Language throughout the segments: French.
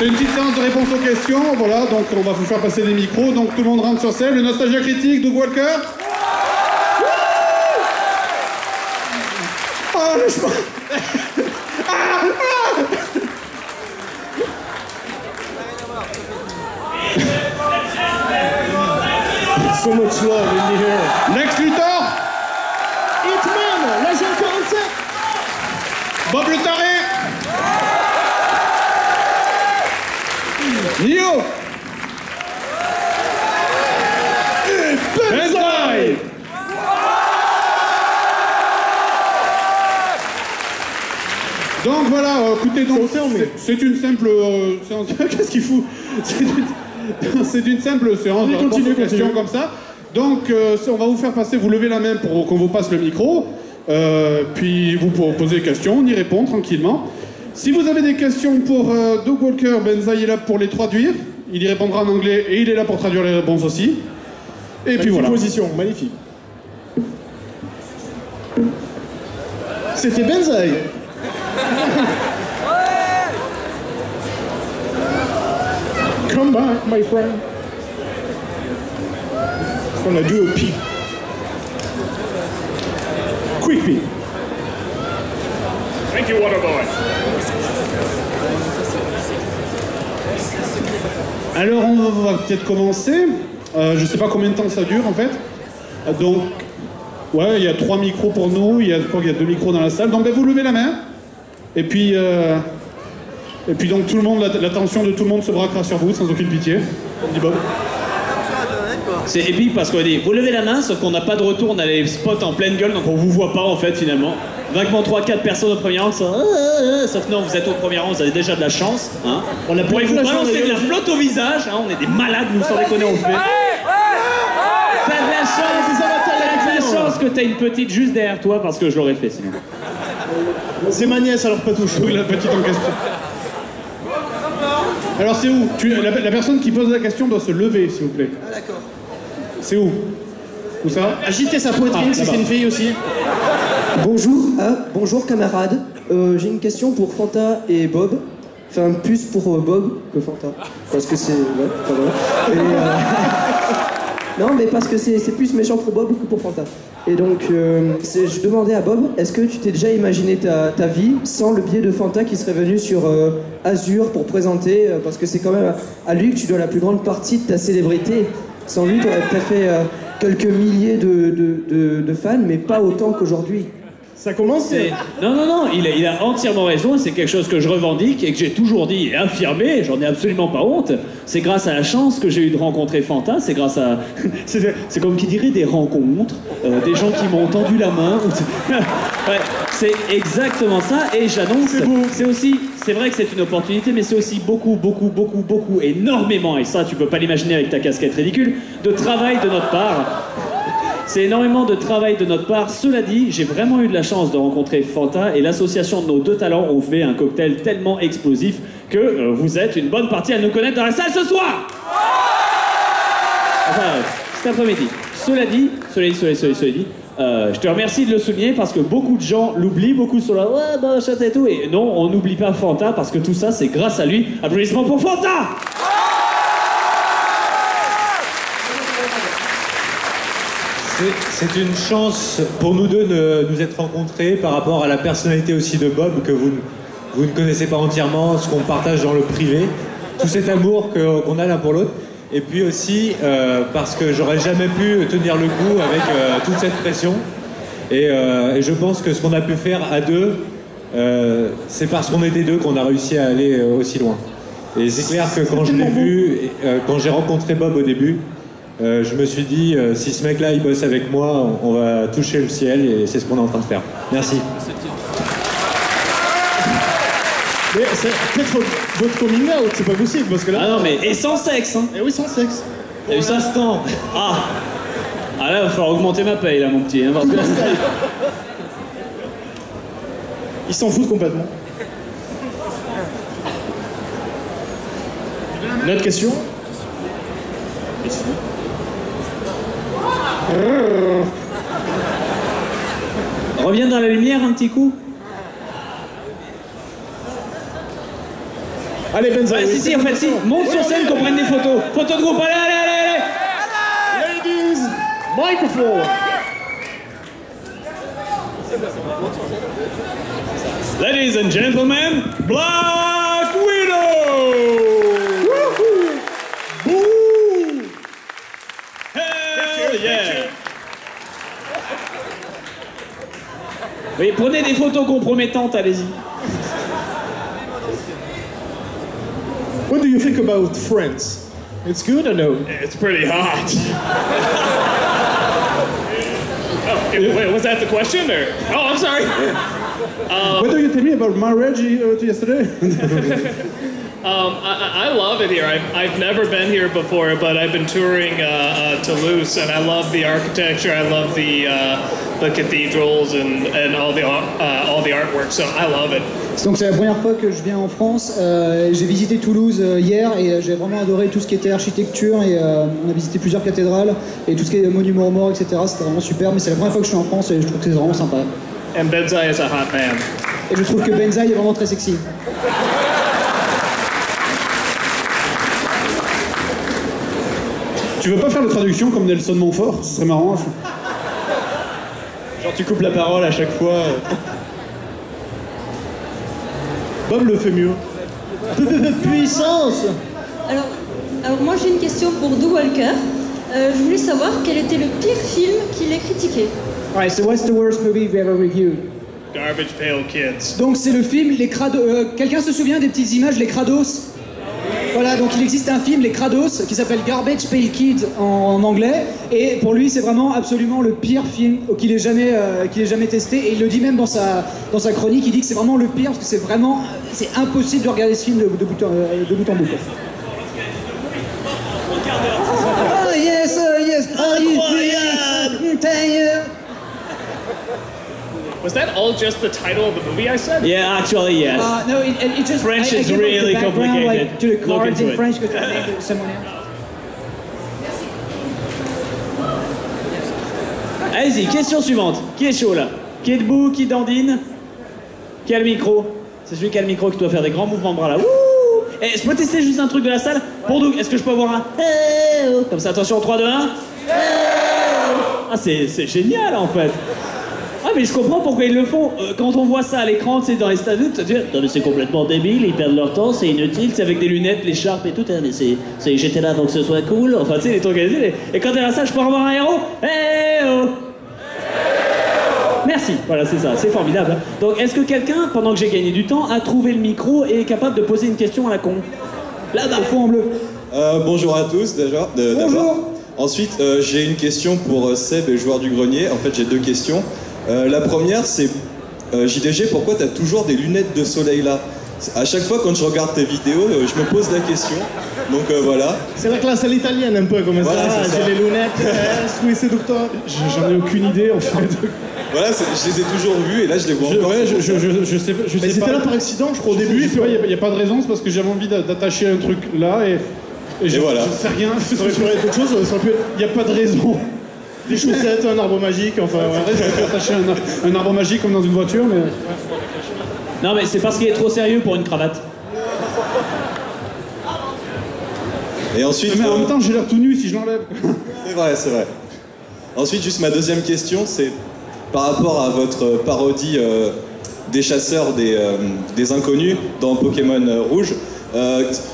C'est une petite séance de réponse aux questions, voilà, donc on va vous faire passer des micros, donc tout le monde rentre sur scène. Le Nostalgia Critique, Doug Walker. Ah, lâche pas. So much love in the air. Lex Luthor. Hitman, l'agent 47. Bob le Taré. Nio. Benzaï. Donc voilà, écoutez, donc c'est une simple séance. Qu'est-ce qu'il fout? C'est une simple séance de réponse aux questions comme ça. Donc on va vous faire passer, vous levez la main pour qu'on vous passe le micro, puis vous posez des questions, on y répond tranquillement. Si vous avez des questions pour Doug Walker, Benzaï est là pour les traduire, il y répondra en anglais et il est là pour traduire les réponses aussi. Et puis voilà. Position, magnifique. C'était Benzaï. Come back, my friend. On a do a pee. Quick pee. Thank you, Waterboy. Alors on va peut-être commencer. Je sais pas combien de temps ça dure en fait. Donc, ouais, il y a 3 micros pour nous, il y a 2 micros dans la salle. Donc ben, vous levez la main. Et puis donc tout le monde, l'attention de tout le monde se braquera sur vous sans aucune pitié. On dit Bob. C'est épique parce qu'on dit vous levez la main, sauf qu'on n'a pas de retour, on a les spots en pleine gueule, donc on vous voit pas en fait finalement. Vaguement 3-4 personnes au premier rang, ça, sauf non, vous êtes au premier rang, vous avez déjà de la chance. Hein. On pourrait vous balancer de la flotte au visage, hein, on est des malades, nous sans déconner on le fait. T'as de la chance que t'as une petite juste derrière toi parce que je l'aurais fait sinon. C'est ma nièce, alors pas touche. Oui, la petite en question. Alors c'est où la personne qui pose la question doit se lever, s'il vous plaît. Ah d'accord. C'est où? Où ça? Agitez sa poitrine si c'est une fille aussi. Bonjour, bonjour camarades. J'ai une question pour Fanta et Bob. Enfin, plus pour Bob que Fanta. Parce que c'est... Ouais, enfin, voilà. Et, non, mais parce que c'est plus méchant pour Bob que pour Fanta. Et donc, je demandais à Bob, est-ce que tu t'es déjà imaginé ta vie sans le biais de Fanta qui serait venu sur Azur pour présenter parce que c'est quand même à lui que tu dois la plus grande partie de ta célébrité. Sans lui, tu aurais peut-être fait quelques milliers de fans, mais pas autant qu'aujourd'hui. Ça commence. Non, il a entièrement raison, c'est quelque chose que je revendique et que j'ai toujours dit et affirmé, j'en ai absolument pas honte. C'est grâce à la chance que j'ai eu de rencontrer Fanta, c'est grâce à... c'est comme qui dirait des rencontres, des gens qui m'ont tendu la main. Ouais, c'est exactement ça et j'annonce, c'est vrai que c'est une opportunité, mais c'est aussi beaucoup, énormément, et ça tu peux pas l'imaginer avec ta casquette ridicule, de travail de notre part. C'est énormément de travail de notre part. Cela dit, j'ai vraiment eu de la chance de rencontrer Fanta et l'association de nos deux talents ont fait un cocktail tellement explosif que vous êtes une bonne partie à nous connaître dans la salle ce soir. Enfin, cet après-midi. Cela dit, je te remercie de le souligner parce que beaucoup de gens l'oublient, beaucoup sont là, ouais, bah, chat et tout. Et non, on n'oublie pas Fanta parce que tout ça, c'est grâce à lui. Applaudissements pour Fanta! C'est une chance pour nous deux de nous être rencontrés par rapport à la personnalité aussi de Bob que vous ne connaissez pas entièrement, ce qu'on partage dans le privé, tout cet amour qu'on a l'un pour l'autre. Et puis aussi parce que j'aurais jamais pu tenir le coup avec toute cette pression. Et je pense que ce qu'on a pu faire à deux, c'est parce qu'on était deux qu'on a réussi à aller aussi loin. Et c'est clair que quand je l'ai vu, quand j'ai rencontré Bob au début, je me suis dit, si ce mec-là, il bosse avec moi, on va toucher le ciel et c'est ce qu'on est en train de faire. Merci. Mais c'est peut-être votre coming out, c'est pas possible, parce que là... Ah non, mais... Et sans sexe, hein. Eh oui, sans sexe. T'as vu ça, instant. Ah là, il va falloir augmenter ma paye, là, mon petit. Hein, parce que là, Ils s'en foutent complètement. Une autre question? Ici. reviens dans la lumière un petit coup. Allez, Benzaï. Ouais, si, en fait, si. Monte sur scène qu'on prenne des photos. Photo de groupe, allez. Ladies, microphone. Ladies and gentlemen, Black Widow! Bouh. Hell yeah! Oui, prenez des photos compromettantes, allez-y. What do you think about Friends? It's good or no? It's pretty hot. Oh, wait, was that the question? Or? Oh, I'm sorry. What do you tell me about marriage yesterday? I love it here. I've never been here before, but I've been touring Toulouse, and I love the architecture. I love the cathedrals and all the artwork. So I love it. Donc c'est la première fois que je viens en France. J'ai visité Toulouse hier et j'ai vraiment adoré tout ce qui était architecture et on a visité plusieurs cathédrales et tout ce qui est monuments aux morts, etc. C'était vraiment super. Mais c'est la première fois que je suis en France et je trouve que c'est vraiment sympa. And Benzaï is a hot man. Et je trouve que Benzaï est vraiment très sexy. Tu veux pas faire la traduction comme Nelson Montfort? Ce serait marrant. Genre tu coupes la parole à chaque fois. Bob le fait mieux. Puissance. Alors moi j'ai une question pour Do Walker. Je voulais savoir quel était le pire film qu'il ait critiqué. Alright, so what's the worst movie you've ever reviewed? Garbage Pail Kids. Donc c'est le film Les Crados. Quelqu'un se souvient des petites images Les Crados? Voilà, donc il existe un film, Les Crados, qui s'appelle Garbage Pail Kids en anglais, et pour lui c'est vraiment absolument le pire film qu'il ait jamais testé, et il le dit même dans sa chronique, il dit que c'est vraiment le pire, parce que c'est impossible de regarder ce film de bout en bout. Oh yes, incroyable. Was that all just the title of the movie I said? Yeah, actually, yes. No, it just... French is I really the background, complicated. like, to the Look cards into in it. French because I named someone else. Allez-y, question suivante. Qui est chaud là? Qui est debout? Qui dandine? Qui a le micro? C'est celui qui a le micro qui doit faire des grands mouvements de bras là. Wouh! Eh, je peux tester juste un truc de la salle? Pour Doug, est-ce que je peux avoir un comme ça, attention, 3, 2, 1. Ah, c'est génial en fait. Ah mais je comprends pourquoi ils le font. Quand on voit ça à l'écran, tu sais, dans les stades, tu te dis non mais c'est complètement débile, ils perdent leur temps, c'est inutile, c'est avec des lunettes, l'écharpe et tout, hein, mais c'est j'étais là donc que ce soit cool, enfin tu sais les trucs et quand t'es à ça, je peux avoir un héros. Merci, voilà c'est ça, c'est formidable. Donc est-ce que quelqu'un, pendant que j'ai gagné du temps, a trouvé le micro et est capable de poser une question à la con? Là-bas, au fond en bleu. Bonjour à tous déjà. Bonjour. Ensuite, j'ai une question pour Seb et joueur du grenier. En fait, j'ai 2 questions. La première, c'est JDG, pourquoi t'as toujours des lunettes de soleil là? À chaque fois quand je regarde tes vidéos, je me pose la question. Donc voilà. C'est la classe à l'italienne un peu comme Voilà, ça. c'est ça. J'ai les lunettes, suis séducteur. J'en ai aucune idée en fait. Voilà, je les ai toujours vus et là je les vois encore. Je sais Mais pas. c'était là par accident, je crois, au début. Il n'y a pas de raison, c'est parce que j'avais envie d'attacher un truc là et voilà. Je sais rien. Ça aurait pu être autre chose, ça aurait pu être Il n'y a pas de raison. des chaussettes, un arbre magique, enfin C'est ouais. vrai, j'aurais pu attacher un arbre magique comme dans une voiture, mais. Non mais c'est parce qu'il est trop sérieux pour une cravate. Et ensuite. Mais en même temps, j'ai l'air tout nu si je l'enlève. C'est vrai, c'est vrai. Ensuite, juste ma deuxième question, c'est par rapport à votre parodie des chasseurs des inconnus dans Pokémon Rouge.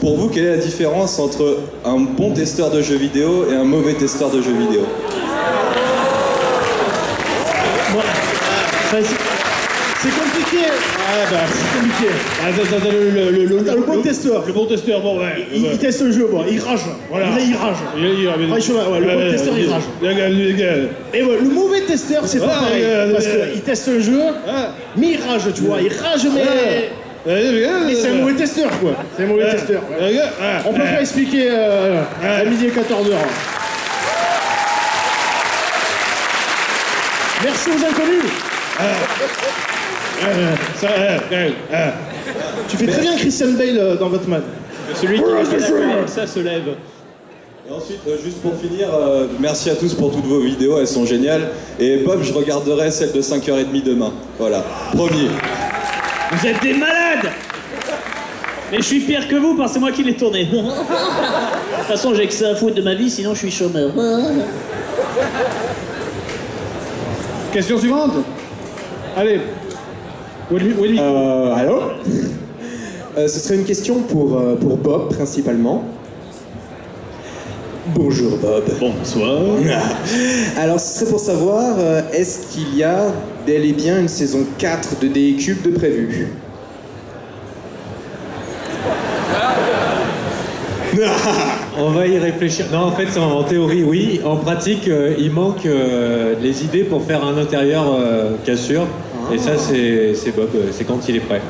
Pour vous, quelle est la différence entre un bon testeur de jeux vidéo et un mauvais testeur de jeux vidéo? C'est compliqué. C'est compliqué. Le bon testeur. Le bon testeur, bon, ouais. Il teste le jeu, bon, il rage. Voilà. Il rage. Le bon testeur, il rage. Et voilà, le mauvais testeur, c'est pas pareil. Parce qu'il teste le jeu, mais il rage, tu vois. Il rage, mais c'est un mauvais testeur, quoi. C'est un mauvais testeur. On peut pas expliquer à midi et 14h. Merci aux inconnus. Tu fais très bien Christian Bale dans Batman. Celui qui ça se lève. Et ensuite, juste pour finir, merci à tous pour toutes vos vidéos, elles sont géniales. Et Bob, je regarderai celle de 5h30 demain. Voilà, promis. Vous êtes des malades! Mais je suis pire que vous parce que c'est moi qui l'ai tourné. De toute façon, j'ai que ça à foutre de ma vie, sinon je suis chômeur. Question suivante. Allez. Willy. Allô. Ce serait une question pour Bob, principalement. Bonjour Bob. Bonsoir. Alors, ce serait pour savoir, est-ce qu'il y a bel et bien une saison 4 de DE Cube de prévue? On va y réfléchir. Non, en fait, en théorie, oui. En pratique, il manque les idées pour faire un intérieur cassure. Et ça, c'est Bob, c'est quand il est prêt.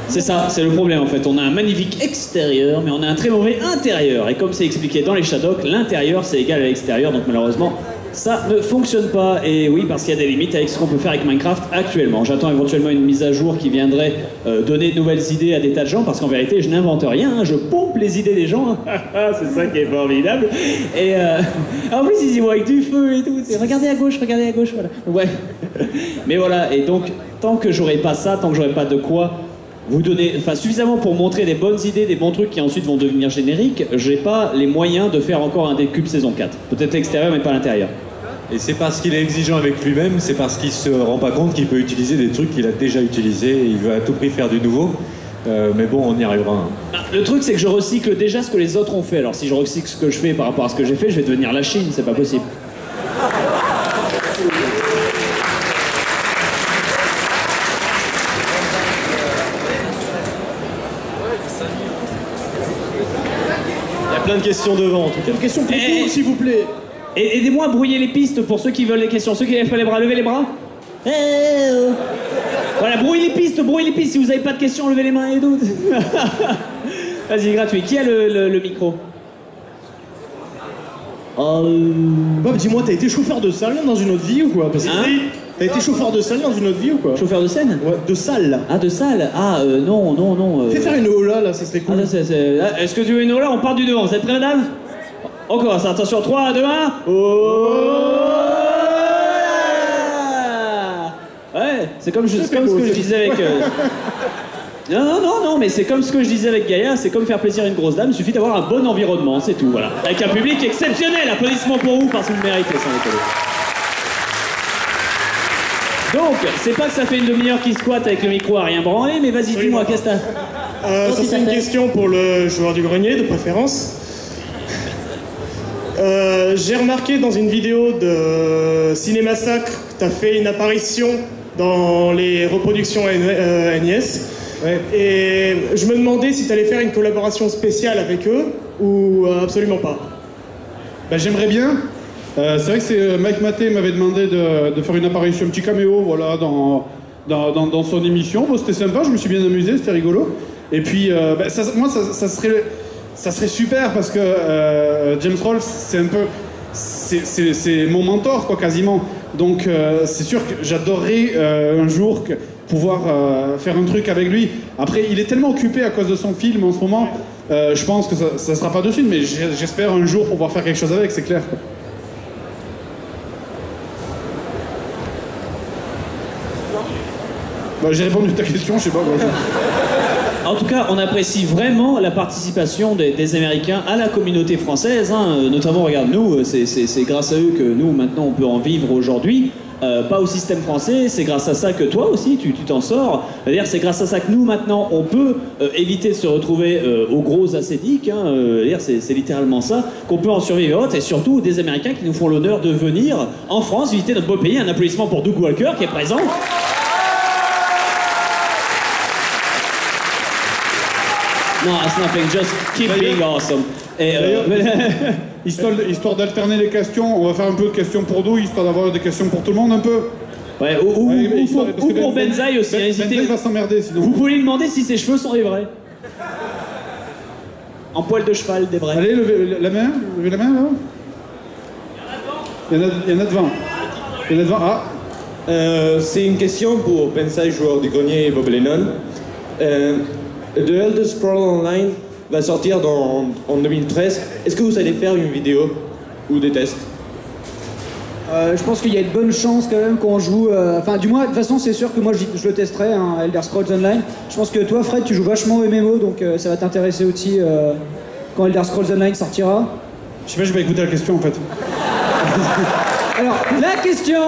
C'est ça, c'est le problème en fait. On a un magnifique extérieur, mais on a un très mauvais intérieur. Et comme c'est expliqué dans les Shadocks, l'intérieur c'est égal à l'extérieur, donc malheureusement, ça ne fonctionne pas. Et oui, parce qu'il y a des limites avec ce qu'on peut faire avec Minecraft actuellement. J'attends éventuellement une mise à jour qui viendrait donner de nouvelles idées à des tas de gens, parce qu'en vérité, je n'invente rien, hein, je pompe les idées des gens. C'est ça qui est formidable. Et en plus, ils y voient avec du feu et tout. Regardez à gauche, voilà. Ouais. Mais voilà, et donc, tant que j'aurai pas ça, tant que j'aurai pas de quoi vous donner, enfin suffisamment pour montrer des bonnes idées, des bons trucs qui ensuite vont devenir génériques, j'ai pas les moyens de faire encore un DCube saison 4. Peut-être l'extérieur mais pas l'intérieur. Et c'est parce qu'il est exigeant avec lui-même, c'est parce qu'il se rend pas compte qu'il peut utiliser des trucs qu'il a déjà utilisés, et il veut à tout prix faire du nouveau. Mais bon, on y arrivera. Hein. Le truc c'est que je recycle déjà ce que les autres ont fait. Alors si je recycle ce que je fais par rapport à ce que j'ai fait, je vais devenir la Chine, c'est pas possible. Plein de questions devant. Quelle question pour vous, s'il vous plaît? Et aidez-moi à brouiller les pistes pour ceux qui veulent les questions. Ceux qui lèvent pas les bras, levez les bras. Voilà, brouillez les pistes. Si vous n'avez pas de questions, levez les mains et tout. Vas-y, gratuit. Qui a le micro? Bob, dis-moi, t'as été chauffeur de salle dans une autre vie ou quoi? Parce que t'as été chauffeur de salle dans une autre vie ou quoi? Chauffeur de scène? Ouais, de salle. Ah, de salle? Ah, non. Fais faire une hola, là, ça serait cool. Est-ce que tu veux une hola? On part du devant. Vous êtes prêts, madame? Encore, ça. Attention, 3, 2, 1. Ouais, c'est comme ce que je disais avec... Non, mais c'est comme ce que je disais avec Gaïa, c'est comme faire plaisir à une grosse dame, il suffit d'avoir un bon environnement, c'est tout, voilà. Avec un public exceptionnel, applaudissements pour vous, parce que vous le méritez, sans déconner. Donc, c'est pas que ça fait une demi-heure qu'il squatte avec le micro à rien branler, mais vas-y, dis-moi, qu'est-ce que t'as? Ça c'est une question pour le joueur du grenier, de préférence. J'ai remarqué dans une vidéo de Cinémassacre que t'as fait une apparition dans les reproductions NES. Ouais. Et je me demandais si tu allais faire une collaboration spéciale avec eux ou absolument pas. Bah, j'aimerais bien. C'est vrai que c'est Mike Maté m'avait demandé de faire une apparition, un petit caméo, voilà, dans son émission. Bon, c'était sympa, je me suis bien amusé, c'était rigolo. Et puis, ça serait super parce que James Rolfe, c'est un peu, c'est mon mentor, quoi, quasiment. Donc, c'est sûr que j'adorerais un jour pouvoir faire un truc avec lui. Après, il est tellement occupé à cause de son film en ce moment, je pense que ça sera pas de suite, mais j'espère un jour pouvoir faire quelque chose avec, c'est clair, quoi. Bah, j'ai répondu à ta question, je sais pas. En tout cas, on apprécie vraiment la participation des Américains à la communauté française, hein. Notamment, regarde, nous, c'est grâce à eux que nous, maintenant, on peut en vivre aujourd'hui. Pas au système français, c'est grâce à ça que toi aussi, tu t'en sors. C'est-à-dire, c'est grâce à ça que nous, maintenant, on peut éviter de se retrouver aux gros ascédiques. Hein. C'est littéralement ça, qu'on peut en survivre. Et surtout, des Américains qui nous font l'honneur de venir en France visiter notre beau pays. Un applaudissement pour Doug Walker, qui est présent. Non, it's nothing, just keep being awesome. Et histoire d'alterner les questions, on va faire un peu de questions pour nous, histoire d'avoir des questions pour tout le monde un peu. Ouais, ou pour Benzaï aussi. Benzaï va s'emmerder sinon. Vous pouvez lui demander si ses cheveux sont des vrais. En poil de cheval, des vrais. Allez, levez la main là. Il y en a devant. Ah. C'est une question pour Benzaï, joueur du grenier, et Bob Lennon. The Elder Scrolls Online va sortir en 2013. Est-ce que vous allez faire une vidéo ou des tests? Je pense qu'il y a une bonne chance quand même qu'on joue... Enfin, du moins, de toute façon, c'est sûr que moi, je le testerai, hein, Elder Scrolls Online. Je pense que toi, Fred, tu joues vachement au MMO, donc ça va t'intéresser aussi quand Elder Scrolls Online sortira. Je sais pas, j'ai pas écouté la question, en fait. Alors, la question,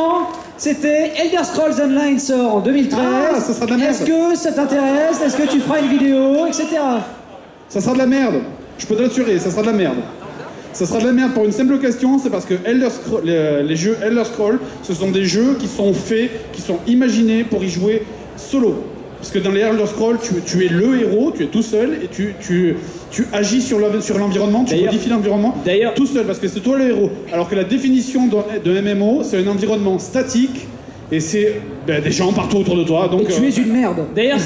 c'était Elder Scrolls Online sort en 2013. Ah, ça sera de la merde. Est-ce que ça t'intéresse? Est-ce que tu feras une vidéo, etc. Ça sera de la merde. Je peux te l'assurer, ça sera de la merde. Ça sera de la merde pour une simple question, c'est parce que les jeux Elder Scrolls, ce sont des jeux qui sont faits, qui sont imaginés pour y jouer solo. Parce que dans les Elder Scrolls, tu es le héros, tu es tout seul, et tu agis sur l'environnement, tu modifies l'environnement tout seul, parce que c'est toi le héros. Alors que la définition d'un MMO, c'est un environnement statique, et c'est des gens partout autour de toi. Donc, et tu es une merde. D'ailleurs,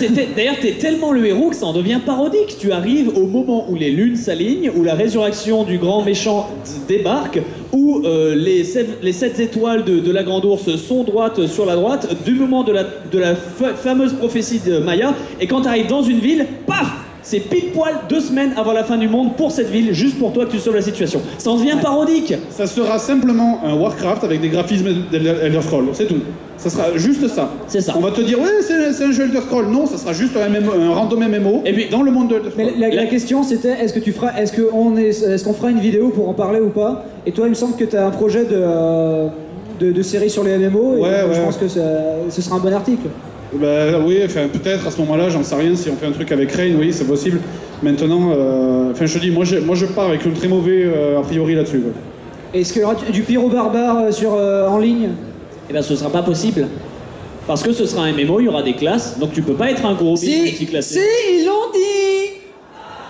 t'es tellement le héros que ça en devient parodique. Tu arrives au moment où les lunes s'alignent, où la résurrection du grand méchant débarque, où les 7 étoiles de la grande ours sont droites sur la droite, du moment de la fameuse prophétie de Maya, et quand tu arrives dans une ville, paf! C'est pile poil 2 semaines avant la fin du monde pour cette ville, juste pour toi que tu sauves la situation. Ça en devient parodique. Ça sera simplement un Warcraft avec des graphismes d'Elder Scrolls, c'est tout. Ça sera juste ça. C'est ça. On va te dire, ouais, c'est un jeu Elder Scrolls. Non, ça sera juste un random MMO et puis, dans le monde de Elder Scrolls. Mais la question c'était, est-ce qu'on fera une vidéo pour en parler ou pas? Et toi, il me semble que tu as un projet de série sur les MMO, et je pense que ce sera un bon article. Bah oui, enfin, peut-être à ce moment-là, j'en sais rien, si on fait un truc avec Rain, oui, c'est possible. Maintenant, enfin je te dis, moi je pars avec un très mauvais a priori là-dessus. Est-ce qu'il y aura du pyro barbare en ligne? Eh bien, ce sera pas possible. Parce que ce sera un MMO, il y aura des classes, donc tu peux pas être un gros build multiclassé. Si, ils l'ont dit.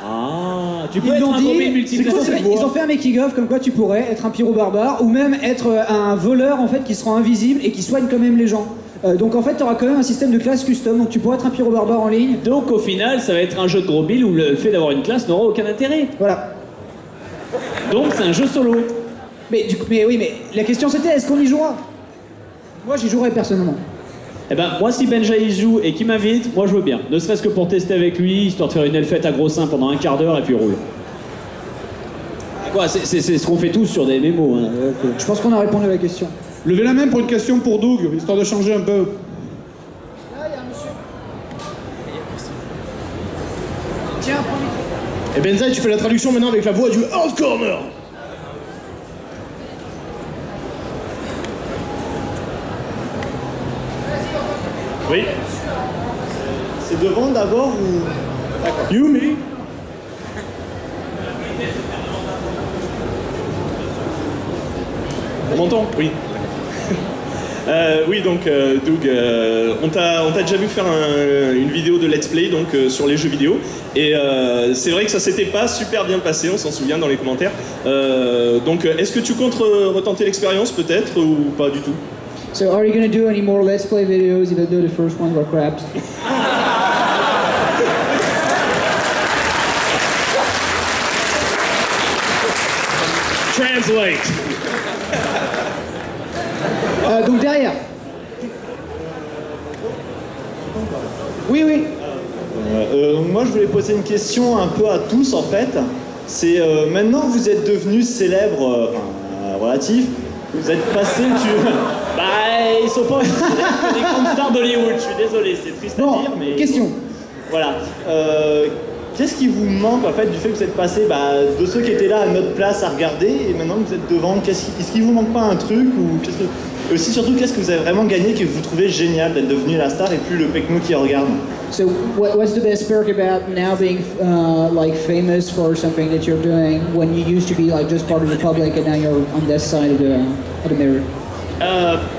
Ah, tu peux être un gros build multiclassé. Ils ont fait un making-of comme quoi tu pourrais être un pyro barbare, ou même être un voleur en fait qui sera invisible et qui soigne quand même les gens. Donc en fait, tu auras quand même un système de classe custom, donc tu pourras être un pyro barbare en ligne. Donc au final, ça va être un jeu de gros build où le fait d'avoir une classe n'aura aucun intérêt. Voilà. Donc c'est un jeu solo. Mais la question c'était, est-ce qu'on y jouera? Moi j'y jouerai personnellement. Eh ben moi si Benja y joue et qu'il m'invite, moi je veux bien. Ne serait-ce que pour tester avec lui, histoire de faire une elfette à gros seins pendant un quart d'heure et puis roule. Quoi, c'est ce qu'on fait tous sur des MMO. Hein. Je pense qu'on a répondu à la question. Levez la main pour une question pour Doug, histoire de changer un peu. Là, il y a un monsieur. Tiens, prends le micro. Et Benzaï, tu fais la traduction maintenant avec la voix du Hard Corner. Oui. C'est devant d'abord ou... D'accord. Yumi. On m'entend? Oui. Oui, donc Doug, on t'a déjà vu faire une vidéo de let's play donc sur les jeux vidéo, et c'est vrai que ça s'était pas super bien passé, on s'en souvient dans les commentaires. Donc est-ce que tu comptes retenter l'expérience peut-être ou pas du tout? So are you gonna do any more let's play videos even though the first ones were crap? Translate. Donc derrière. Oui. Moi je voulais poser une question un peu à tous en fait. C'est maintenant que vous êtes devenus célèbres, relatifs, vous êtes passé Bah ils sont pas aussi célèbres que les grandes stars d'Hollywood, je suis désolé, c'est triste à dire mais... Question. Voilà. Qu'est-ce qui vous manque en fait du fait que vous êtes passé de ceux qui étaient là à notre place à regarder et maintenant que vous êtes devant, est-ce qu'il vous manque pas un truc ou aussi surtout qu'est-ce que vous avez vraiment gagné que vous trouvez génial d'être devenu la star et plus le pecno qui regarde? So what's the best perk about now being like famous for something that you're doing when you used to be like just part of the public and now you're on this side of the mirror?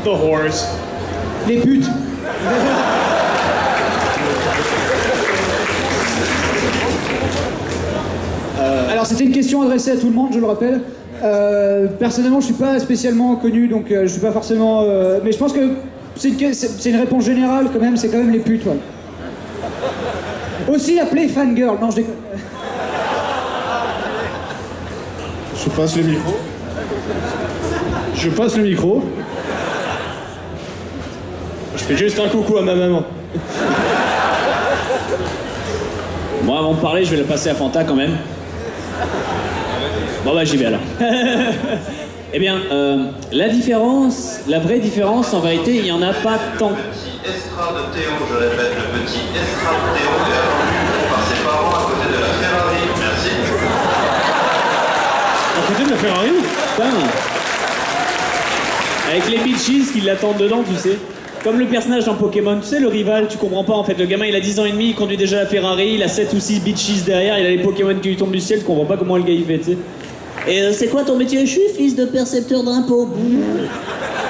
The whores. Les putes. Alors c'était une question adressée à tout le monde, je le rappelle. Personnellement, je suis pas spécialement connu, donc je suis pas forcément. Mais je pense que c'est une réponse générale quand même. C'est quand même les putes, ouais. Aussi appelé fangirl. Non, je déconne. Je passe le micro. Je passe le micro. Je fais juste un coucou à ma maman. Moi, avant de parler, je vais le passer à Fanta quand même. Bon bah j'y vais alors. Eh bien, la différence, la vraie différence, en vérité, il n'y en a pas tant. Le petit Estra de Théo, je répète, le petit Estra de Théo est attendu par ses parents à côté de la Ferrari. Merci. À côté de la Ferrari? Putain. Avec les bitches qui l'attendent dedans, tu sais. Comme le personnage dans Pokémon, tu sais, le rival, tu comprends pas en fait. Le gamin, il a 10 ans et demi, il conduit déjà la Ferrari, il a 7 ou 6 bitches derrière, il a les Pokémon qui lui tombent du ciel, tu comprends pas comment le gars il fait, tu sais. Et c'est quoi ton métier? Je suis fils de percepteur d'impôts.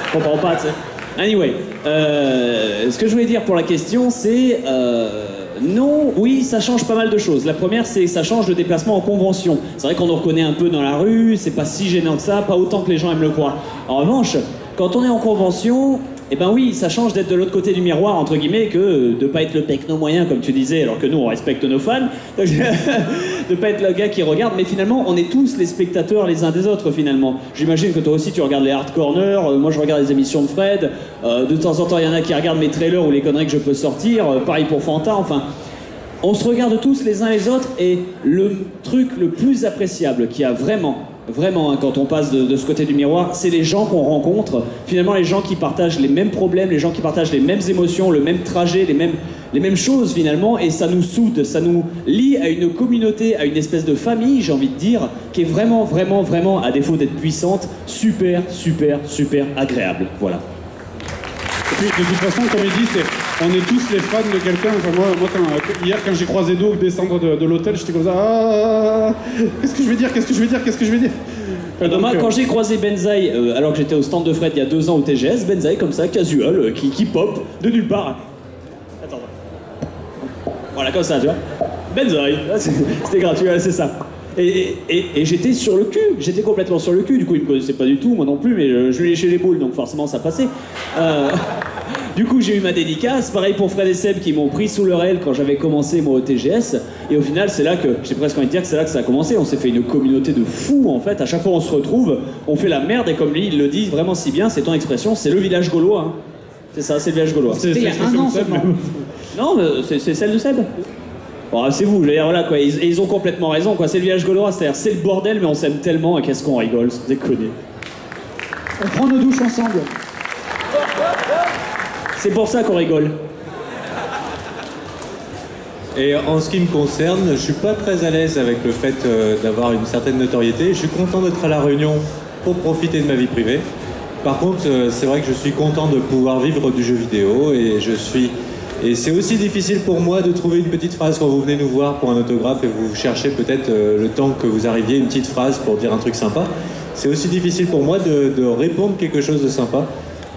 Je comprends pas, tu sais. Anyway, ce que je voulais dire pour la question, c'est... non, oui, ça change pas mal de choses. La première, c'est que ça change de déplacement en convention. C'est vrai qu'on nous reconnaît un peu dans la rue, c'est pas si gênant que ça, pas autant que les gens aiment le croire. En revanche, quand on est en convention... Eh ben oui, ça change d'être de l'autre côté du miroir, entre guillemets, que de pas être le techno moyen, comme tu disais, alors que nous, on respecte nos fans. De pas être le gars qui regarde, mais finalement, on est tous les spectateurs les uns des autres, finalement. J'imagine que toi aussi, tu regardes les Hard Corner, moi, je regarde les émissions de Fred. De temps en temps, il y en a qui regardent mes trailers ou les conneries que je peux sortir. Pareil pour Fanta, enfin... On se regarde tous les uns les autres, et le truc le plus appréciable qu'il y a vraiment, hein, quand on passe de ce côté du miroir, c'est les gens qu'on rencontre. Finalement, les gens qui partagent les mêmes problèmes, les gens qui partagent les mêmes émotions, le même trajet, les mêmes choses finalement, et ça nous soude, ça nous lie à une communauté, à une espèce de famille, j'ai envie de dire, qui est vraiment, vraiment, vraiment, à défaut d'être puissante, super, super, super agréable. Voilà. Et puis, de toute façon, comme il dit, on est tous les fans de quelqu'un. Enfin, moi hier, quand j'ai croisé Doug descendre de l'hôtel, j'étais comme ça. Ah, qu'est-ce que je vais dire? Moi, quand j'ai croisé Benzaï, alors que j'étais au stand de Fred il y a 2 ans au TGS, Benzaï, comme ça, casual, qui pop de nulle part. Attends. Voilà, comme ça, tu vois. Benzaï, c'était gratuit, c'est ça. Et j'étais sur le cul, j'étais complètement sur le cul, du coup il me connaissait pas du tout, moi non plus, mais je lui léchais les boules, donc forcément ça passait. Du coup j'ai eu ma dédicace, pareil pour Fred et Seb qui m'ont pris sous leur aile quand j'avais commencé moi au TGS, et au final c'est là que, j'ai presque envie de dire que c'est là que ça a commencé, on s'est fait une communauté de fous en fait, à chaque fois on se retrouve, on fait la merde, et comme lui il le dit vraiment si bien, c'est ton expression, c'est le village gaulois, hein. C'est ça, c'est le village gaulois. C'était il y a 1 an seulement. Non, c'est celle de Seb. Bon, c'est vous, je veux dire, voilà quoi, ils ont complètement raison quoi, c'est le village gaulois, c'est-à-dire c'est le bordel mais on s'aime tellement et qu'est-ce qu'on rigole, sans déconner. On prend nos douches ensemble. C'est pour ça qu'on rigole. Et en ce qui me concerne, je suis pas très à l'aise avec le fait d'avoir une certaine notoriété, je suis content d'être à La Réunion pour profiter de ma vie privée. Par contre, c'est vrai que je suis content de pouvoir vivre du jeu vidéo et c'est aussi difficile pour moi de trouver une petite phrase quand vous venez nous voir pour un autographe et vous cherchez peut-être le temps que vous arriviez, une petite phrase pour dire un truc sympa. C'est aussi difficile pour moi de répondre quelque chose de sympa.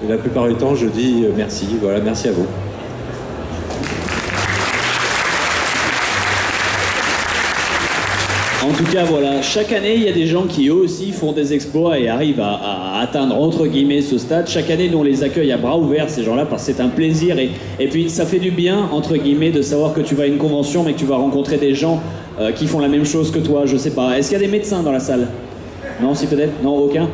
Et la plupart du temps, je dis merci, voilà, merci à vous. En tout cas, voilà, chaque année, il y a des gens qui eux aussi font des exploits et arrivent à atteindre entre guillemets ce stade. Chaque année, nous on les accueille à bras ouverts, ces gens-là, parce que c'est un plaisir. Et puis, ça fait du bien, entre guillemets, de savoir que tu vas à une convention, mais que tu vas rencontrer des gens qui font la même chose que toi, je sais pas. Est-ce qu'il y a des médecins dans la salle? Non, si peut-être? Non, aucun?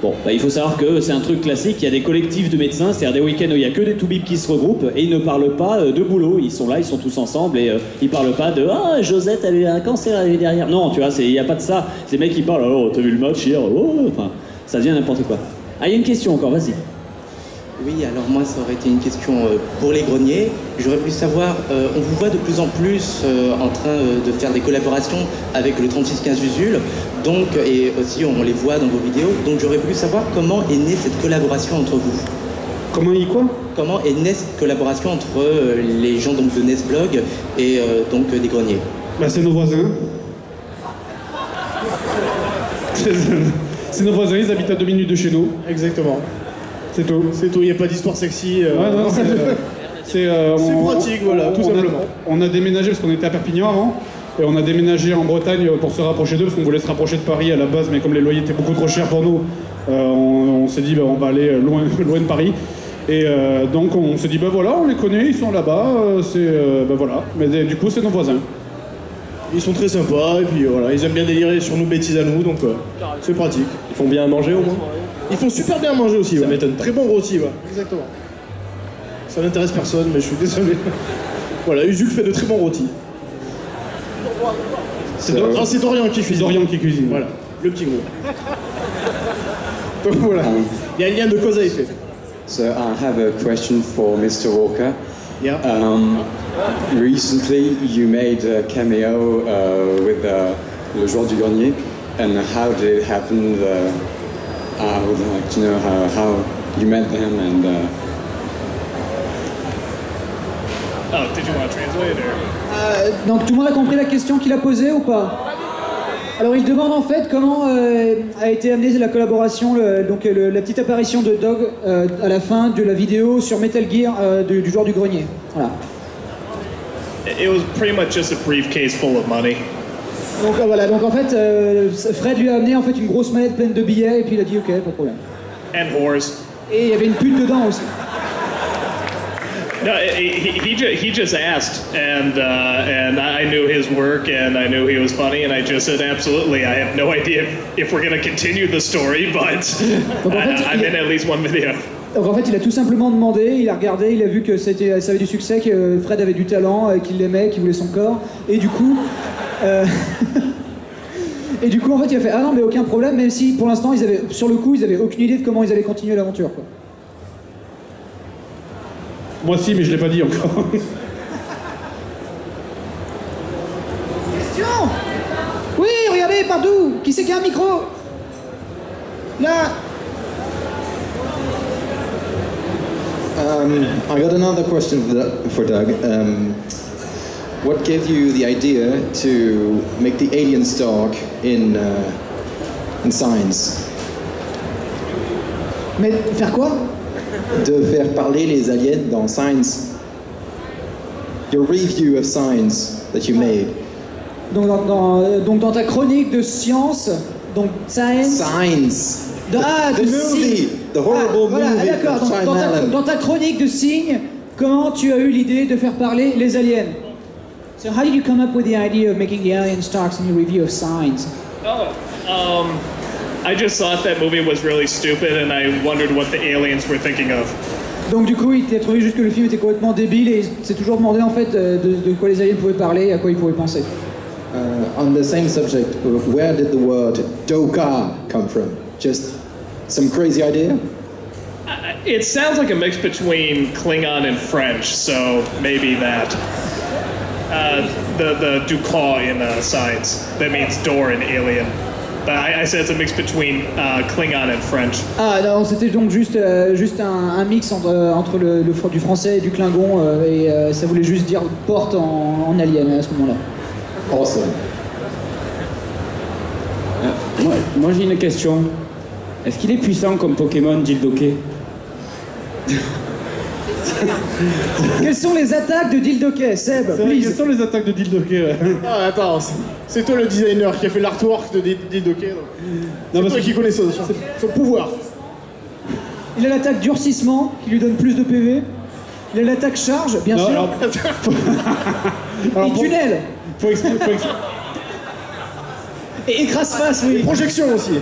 Bon, bah, il faut savoir que c'est un truc classique, il y a des collectifs de médecins, c'est-à-dire des week-ends où il n'y a que des toubibs qui se regroupent et ils ne parlent pas de boulot, ils sont là, ils sont tous ensemble et ils parlent pas de « Ah, Josette, elle a eu un cancer l'année dernière ». Non, tu vois, il n'y a pas de ça. Ces mecs qui parlent « Oh, t'as vu le match hier ?» Oh, enfin, ça devient n'importe quoi. Ah, il y a une question encore, vas-y. Oui, alors moi, ça aurait été une question pour les greniers. J'aurais voulu savoir, on vous voit de plus en plus en train de faire des collaborations avec le 3615 Usul, donc, et aussi on les voit dans vos vidéos. Donc j'aurais voulu savoir comment est née cette collaboration entre vous. Comment est née cette collaboration entre les gens donc, de Nesblog et donc des greniers? Bah, c'est nos voisins. C'est nos voisins, ils habitent à 2 minutes de chez nous. Exactement. C'est tout. C'est tout, il n'y a pas d'histoire sexy. Non, c'est pratique, voilà, tout simplement. On a déménagé parce qu'on était à Perpignan avant, et on a déménagé en Bretagne pour se rapprocher d'eux, parce qu'on voulait se rapprocher de Paris à la base, mais comme les loyers étaient beaucoup trop chers pour nous, on s'est dit on va aller loin de Paris. Et donc on s'est dit voilà, on les connaît, ils sont là-bas, voilà. Mais du coup c'est nos voisins. Ils sont très sympas, et puis voilà, ils aiment bien délirer sur nos bêtises à nous, donc c'est pratique. Ils font bien à manger au moins? Ils font super bien à manger aussi, ça m'étonne. Très bon rôti, ouais. Exactement. Ça n'intéresse personne, mais je suis désolé. Voilà, Usul fait de très bons rôtis. C'est Dorian qui cuisine. Dorian qui cuisine. Voilà, le petit gros. Donc voilà, il y a un lien de cause à effet. So I have a question for Mr. Walker. Yeah. Recently you made a cameo with Le Joueur du Grenier, and how did it happen? I would like to know how you met them and. Oh, did you want to translate or? Donc tout le monde a compris la question qu'il a posée ou pas? Alors il demande en fait comment a été amenée la collaboration, la petite apparition de Dog à la fin de la vidéo sur Metal Gear du Joueur du Grenier. Voilà. It was pretty much just a briefcase full of money. Donc voilà, donc en fait Fred lui a amené en fait une grosse mallette pleine de billets et puis il a dit ok, pas de problème. And whores. Et il y avait une pute dedans aussi. No, he just asked, and I knew his work, and I knew he was funny, and I just said absolutely. I have no idea if we're going to continue the story, but I'm in at least one video. Donc en fait, il a tout simplement demandé, il a regardé, il a vu que ça avait du succès, que Fred avait du talent, qu'il l'aimait, qu'il voulait son corps, et du coup, et du coup, en fait, il a fait ah non mais aucun problème, même si pour l'instant sur le coup, ils avaient aucune idée de comment ils allaient continuer l'aventure, quoi. Moi si, mais je l'ai pas dit encore. Question. Oui, regardez, partout. Qui c'est qui a un micro? Là. I got another question for Doug. What gave you the idea to make the aliens talk in Science? Mais faire quoi? De faire parler les aliens dans Science. Your review of Science that you made. Donc dans ta chronique de science, donc Science. Science. The movie, the horrible movie. D'accord. Dans ta chronique de signes, comment tu as eu l'idée de faire parler les aliens? So how did you come up with the idea of making the aliens talk in your review of Science? I just thought that movie was really stupid, and I wondered what the aliens were thinking of. Donc du coup, il t'a trouvé juste que le film était complètement débile et il s'est toujours demandé en fait de quoi les aliens pouvaient parler et à quoi ils pouvaient penser. On the same subject, where did the word Doka come from? Just some crazy idea? It sounds like a mix between Klingon and French, so maybe that. The Duka in Science, that means door in Alien. But I said it's a mix between Klingon and French. Ah non, c'était donc juste un mix entre du français et du Klingon et ça voulait juste dire porte en alien à ce moment-là. Awesome. Moi j'ai une question. Est-ce qu'il est puissant comme Pokémon Dildoké? Quelles sont les attaques de Dildoké, Seb? Quelles sont les attaques de Dildoké? Ah attends, c'est toi le designer qui a fait l'artwork de Dildoké. C'est toi qui connais son pouvoir. Il a l'attaque durcissement qui lui donne plus de PV. Il a l'attaque charge, bien sûr. Et tunnel. Faut expliquer. Et écrase-face, oui. Et projection aussi.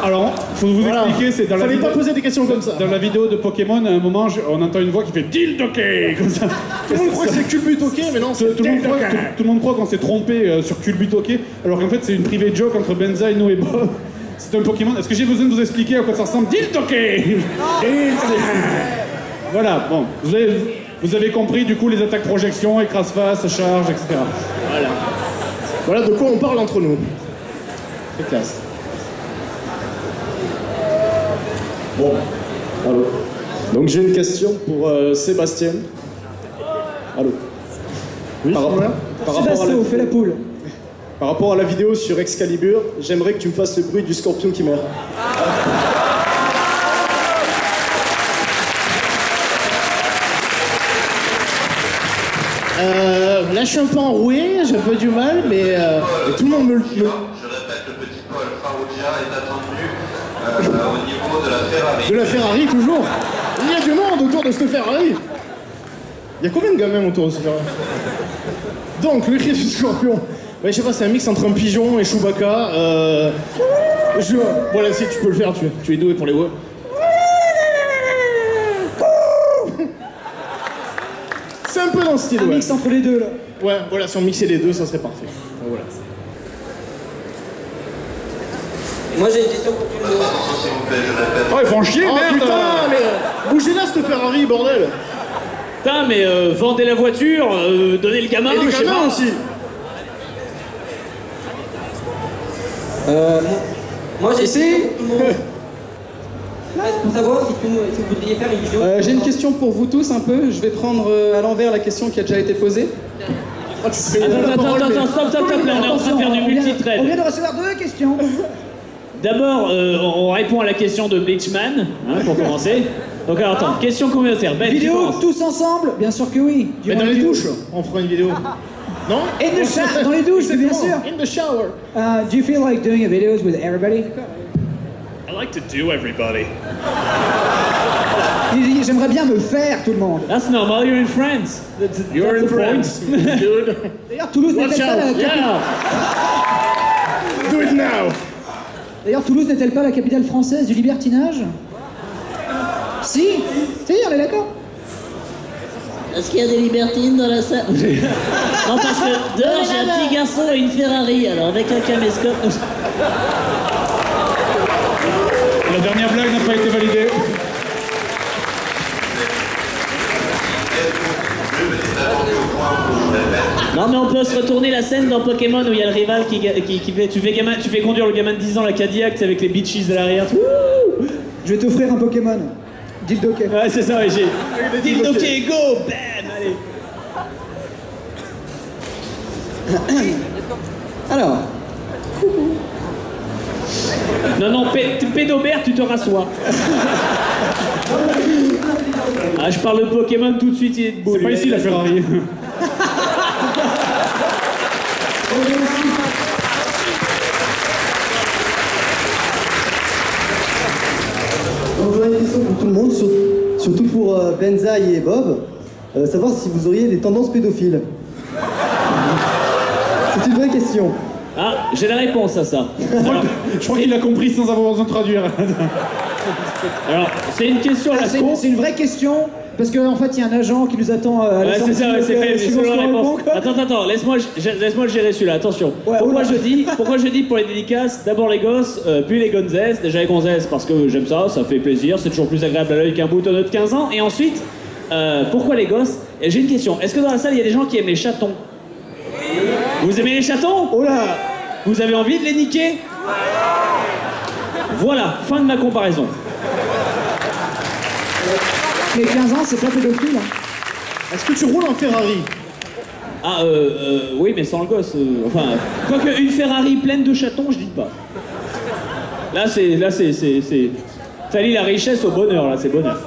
Alors, faut vous expliquer, c'est dans la vidéo. Fallait pas poser des questions comme ça. Dans la vidéo de Pokémon, à un moment, on entend une voix qui fait Dildoké comme ça. Tout le monde croit que c'est Culbutoké, mais non, c'est tout le monde croit qu'on s'est trompé sur Culbutoké, alors qu'en fait, c'est une private joke entre Benza, nous et Bob. C'est un Pokémon. Est-ce que j'ai besoin de vous expliquer à quoi ça ressemble? Dildoké. Voilà, bon, vous avez compris du coup les attaques projection, écrase-face, charge, etc. Voilà de quoi on parle entre nous. C'est classe. Bon, allô. Donc j'ai une question pour Sébastien. Allô. Oui, Sébastien, fais la poule. Par rapport à la vidéo sur Excalibur, j'aimerais que tu me fasses le bruit du scorpion qui meurt. Là je suis un peu enroué, j'ai un peu du mal, mais tout le monde me le... Je répète, le petit Paul Farrugia est attendu au niveau de la Ferrari. De la Ferrari, toujours. Il y a du monde autour de cette Ferrari. Il y a combien de gamins autour de cette Ferrari? Donc, le cri du scorpion. Ouais, je sais pas, c'est un mix entre un pigeon et Chewbacca. Voilà, si tu peux le faire, tu es doué pour les voix. C'est un peu dans ce style, un mix entre les deux, là. Ouais, voilà, si on mixait les deux, ça serait parfait. Voilà. Moi j'ai une question pour tout le monde. Oh, ils font chier, merde. Putain, mais bougez là cette Ferrari, bordel. Putain, mais vendez la voiture, donnez le gamin, et les gamins aussi. Moi j'ai essayé. Pour savoir si vous voudriez faire une vidéo. J'ai une question pour vous tous un peu. Je vais prendre à l'envers la question qui a déjà été posée. Attends, stop, là, on est en train de faire du multi-trade. On vient de recevoir 2 questions. D'abord, on répond à la question de Bleachman, hein, pour commencer. Donc alors, attends, question communautaire. Ben, Vidéo tous ensemble? Bien sûr que oui. Mais dans les douches, on fera une vidéo. Non? Dans les douches, bien sûr. In the shower. Do you feel like doing a videos with everybody? I like to do everybody. Il dit, j'aimerais bien me faire tout le monde. That's normal, you're in France. You're in France, dude. D'ailleurs, Toulouse n'est-elle pas la capitale... Do it now. D'ailleurs, Toulouse n'est-elle pas la capitale française du libertinage? Si, on est d'accord. Est-ce qu'il y a des libertines dans la salle? Non, parce que dehors, j'ai un petit garçon et une Ferrari, alors avec un caméscope. La dernière blague n'a pas été validée. Non, mais on peut se retourner la scène dans Pokémon où il y a le rival qui fait... Tu fais conduire le gamin de 10 ans la Cadillac avec les bitches à l'arrière. Je vais t'offrir un Pokémon. Dildoké. Ouais, c'est ça, ouais, j'ai... Dildoké, go! Bam! Allez. Alors. Non, pédobert, tu te rassois. Ah, je parle de Pokémon tout de suite, il est debout. C'est pas ici la Ferrari. J'aurais une question pour tout le monde, surtout pour Benzaï et Bob, savoir si vous auriez des tendances pédophiles. C'est une vraie question. Ah, j'ai la réponse à ça. Alors, je crois qu'il l'a compris sans avoir besoin de traduire. Alors, c'est une question à la con. C'est une vraie question, parce qu'en fait, il y a un agent qui nous attend à la sortie. C'est ça, c'est fait, c'est la réponse. Attends, laisse-moi le gérer celui-là, attention. Pourquoi je dis pour les dédicaces, d'abord les gosses, puis les gonzesses. Déjà les gonzesses, parce que j'aime ça fait plaisir, c'est toujours plus agréable à l'œil qu'un boutonneux de 15 ans. Et ensuite, pourquoi les gosses? Et j'ai une question, est-ce que dans la salle, il y a des gens qui aiment les chatons? Vous aimez les chatons? Oh là! Vous avez envie de les niquer? Voilà, fin de ma comparaison. Mais 15 ans, c'est pas pédophile. Hein. Est-ce que tu roules en Ferrari? Ah, oui, mais sans le gosse. Enfin, quoique une Ferrari pleine de chatons, je dis pas. Là, c'est... Ça lie la richesse au bonheur, là, c'est bonheur.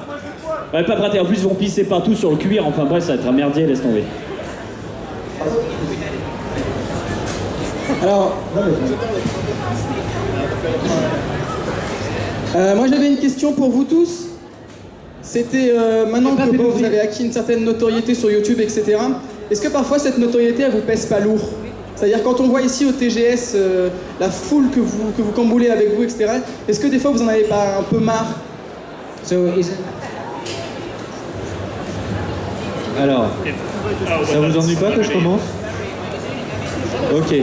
Ouais, pas pratique. En plus, ils vont pisser partout sur le cuir. Enfin, bref, ça va être un merdier, laisse tomber. Alors, moi j'avais une question pour vous tous. C'était maintenant que vous avez acquis une certaine notoriété sur YouTube, etc. Est-ce que parfois cette notoriété elle vous pèse pas lourd? C'est-à-dire quand on voit ici au TGS la foule que vous camboulez avec vous, etc. Est-ce que des fois vous en avez pas un peu marre? Alors, ça vous ennuie pas que je commence? Ok.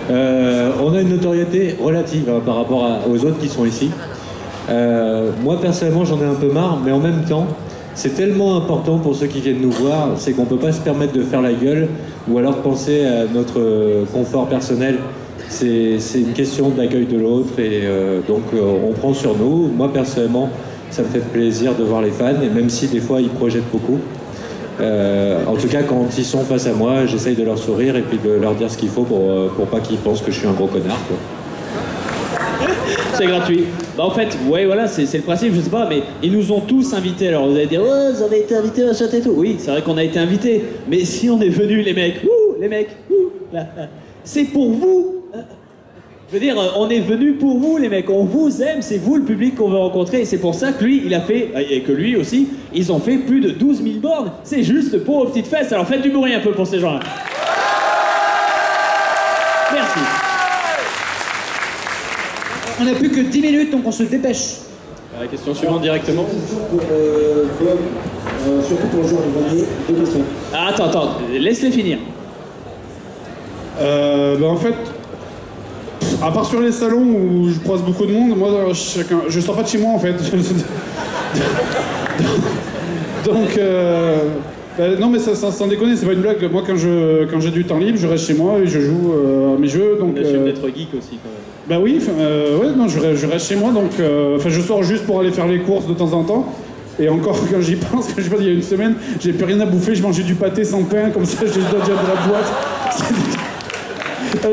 On a une notoriété relative hein, par rapport aux autres qui sont ici. Moi personnellement j'en ai un peu marre, mais en même temps c'est tellement important pour ceux qui viennent nous voir, c'est qu'on peut pas se permettre de faire la gueule ou alors de penser à notre confort personnel. C'est une question d'accueil de l'autre et donc on prend sur nous. Moi personnellement ça me fait plaisir de voir les fans et même si des fois ils projettent beaucoup. En tout cas, quand ils sont face à moi, j'essaye de leur sourire et puis de leur dire ce qu'il faut pour pas qu'ils pensent que je suis un gros connard. Quoi. C'est gratuit. Bah en fait, ouais, voilà, c'est le principe, je sais pas, mais ils nous ont tous invités. Alors vous allez dire, oh, vous avez été invités à chat et tout. Oui, c'est vrai qu'on a été invités. Mais si on est venus, les mecs, c'est pour vous. Je veux dire, on est venus pour vous, les mecs. On vous aime, c'est vous le public qu'on veut rencontrer. Et c'est pour ça que lui, il a fait, et que lui aussi, ils ont fait plus de 12 000 bornes. C'est juste pour aux petites fesses. Alors faites du bruit un peu pour ces gens-là. Merci. On n'a plus que 10 minutes, donc on se dépêche. La question suivante directement. Surtout pour le jour du grenier, 2 questions. Ah, attends, laisse-les finir. En fait, À part sur les salons où je croise beaucoup de monde, moi, je sors pas de chez moi en fait. Donc, non mais ça, sans déconner, c'est pas une blague. Moi, quand j'ai du temps libre, je reste chez moi et je joue à mes jeux. Donc, d'être geek aussi quand même. Bah oui, ouais, non, je reste chez moi, donc je sors juste pour aller faire les courses de temps en temps. Et encore, quand j'y pense, il y a une semaine, j'ai plus rien à bouffer, je mangeais du pâté sans pain, comme ça, je dois dire de la boîte.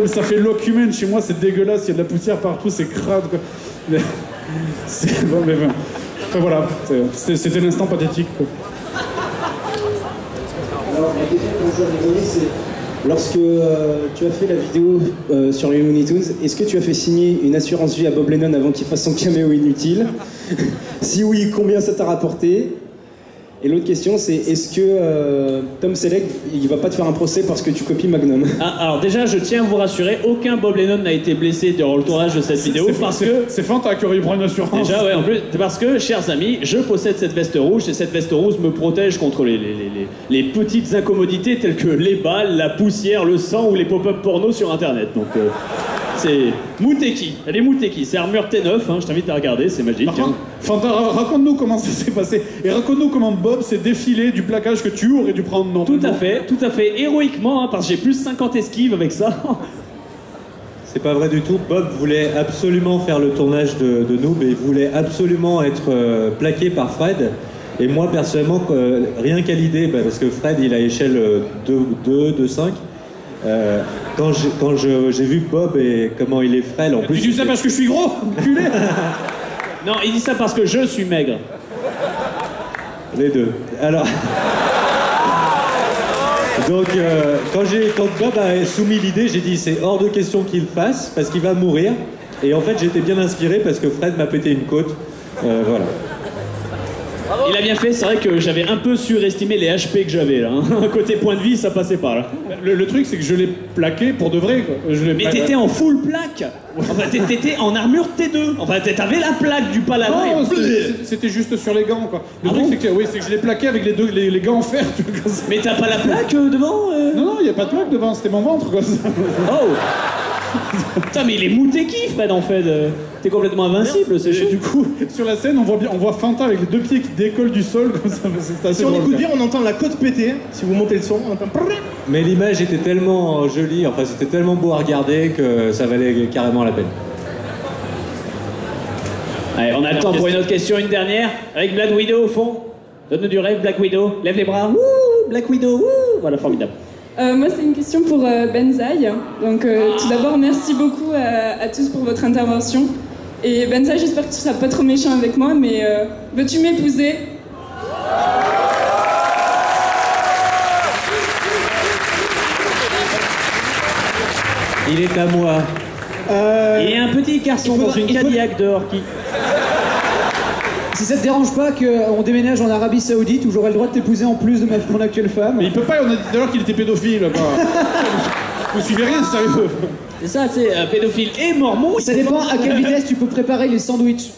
Ça fait l'ocumène chez moi, c'est dégueulasse, il y a de la poussière partout, c'est crade, quoi. Mais, bon, mais enfin, voilà, c'était l'instant pathétique, quoi. Alors, la question que je voulais demander, c'est lorsque tu as fait la vidéo sur les Looney Tunes, est-ce que tu as fait signer une assurance vie à Bob Lennon avant qu'il fasse son caméo inutile? Si oui, combien ça t'a rapporté? Et l'autre question, c'est est-ce que Tom Selleck, il va pas te faire un procès parce que tu copies Magnum? Alors déjà, je tiens à vous rassurer, aucun Bob Lennon n'a été blessé durant le tournage de cette vidéo parce que... C'est Fanta qui aurait eu une assurance. Déjà, ouais, en plus, parce que, chers amis, je possède cette veste rouge et cette veste rouge me protège contre les petites incommodités telles que les balles, la poussière, le sang ou les pop-up porno sur Internet. Donc... c'est Mouteki, elle est Mouteki, c'est armure T9, hein, je t'invite à regarder, c'est magique. Par contre, Fanta, raconte-nous comment ça s'est passé, et raconte-nous comment Bob s'est défilé du plaquage que tu aurais dû prendre dans tout à fait, héroïquement, hein, parce que j'ai plus 50 esquives avec ça. C'est pas vrai du tout, Bob voulait absolument faire le tournage de Noob et il voulait absolument être plaqué par Fred. Et moi, personnellement, rien qu'à l'idée, parce que Fred, il a échelle 2,5, quand j'ai vu Bob et comment il est frêle en plus... Tu dis ça parce que je suis gros, culé. Non, il dit ça parce que je suis maigre. Les deux. Alors... Donc, quand Bob a soumis l'idée, j'ai dit c'est hors de question qu'il le fasse parce qu'il va mourir. Et en fait, j'étais bien inspiré parce que Fred m'a pété une côte. Voilà. Il a bien fait, c'est vrai que j'avais un peu surestimé les HP que j'avais là. Hein. Côté point de vie, ça passait pas là. Le truc, c'est que je l'ai plaqué pour de vrai, quoi. Mais t'étais en full plaque. Enfin, t'étais en armure T2. Enfin, t'avais la plaque du paladin. Non, c'était juste sur les gants, quoi. Le truc, c'est que je l'ai plaqué avec les gants en fer. Tu vois, mais t'as pas la plaque devant Non, il y a pas de plaque devant, c'était mon ventre, quoi. Oh. Putain, mais il est Mouteki, Fred, en fait. T'es complètement invincible, c'est chaud. Du coup, sur la scène, on voit Fanta avec les deux pieds qui décollent du sol, comme ça. C'est assez si on drôle, écoute bien, on entend la côte péter. Si vous montez le son, on entend... Mais l'image était tellement jolie, enfin c'était tellement beau à regarder que ça valait carrément la peine. Allez, on a le temps pour une autre question, une dernière. Avec Black Widow au fond. Donne-nous du rêve, Black Widow. Lève les bras. Wouh, Black Widow. Wouh. Voilà, formidable. Moi, c'est une question pour Benzaï. Donc, tout d'abord, merci beaucoup à tous pour votre intervention. Et Benzaï, j'espère que tu seras pas trop méchant avec moi, mais veux-tu m'épouser? Il est à moi. Il y a un petit garçon dans une Cadillac dehors qui... Si ça te dérange pas qu'on déménage en Arabie Saoudite où j'aurai le droit de t'épouser en plus de mon actuelle femme. Mais il peut pas, on a dit tout à l'heure qu'il était pédophile. Vous suivez rien, sérieux. C'est ça, c'est pédophile et mormon. Ça dépend à quelle vitesse tu peux préparer les sandwichs.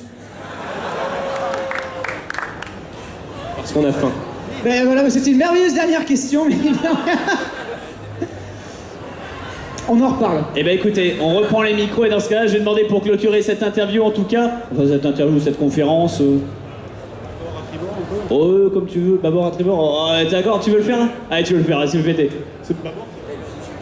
Parce qu'on a faim. Ben voilà, c'était une merveilleuse dernière question, mais... On en reparle. Eh ben écoutez, on reprend les micros et dans ce cas-là, je vais demander pour clôturer cette interview en tout cas, enfin cette interview, cette conférence. Oh, comme tu veux, Babord à tribord. Oh, t'es d'accord, tu veux le faire là? Allez, tu veux le faire, s'il vous plaît.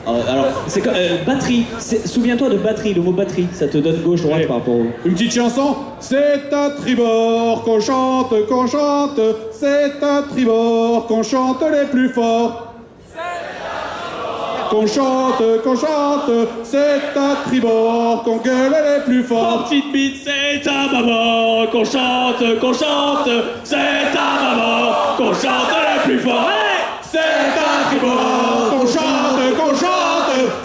Alors, c'est comme batterie. Souviens-toi de batterie, le mot batterie, ça te donne gauche-droite par rapport au... Une petite chanson. C'est à tribord qu'on chante, c'est à tribord qu'on chante les plus forts. Qu'on chante, c'est à tribord qu'on gueule les plus forts. Oh, petite bite, c'est à maman qu'on chante, c'est à maman qu'on chante les plus forts. Hey, c'est à tribord qu'on chante,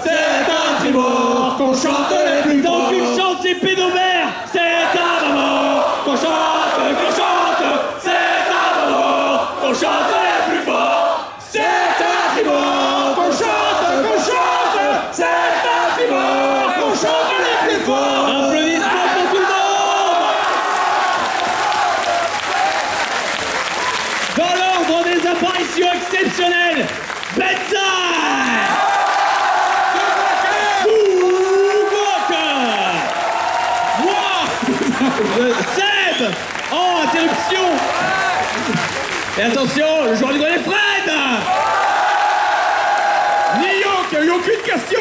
c'est à tribord qu'on chante les plus forts. Donc une chante les pédomères, c'est à maman qu'on chante, c'est à maman qu'on chante les plus forts. C'est à tribord qu'on chante, c'est à tribord qu'on chante les plus forts. Applaudissements pour tout le monde. Dans l'ordre des apparitions exceptionnelles, Benzaï, Moonwalker, Fred. Oh, interruption. Et attention, le joueur du grenier, Fred. Nio qui a eu aucune question.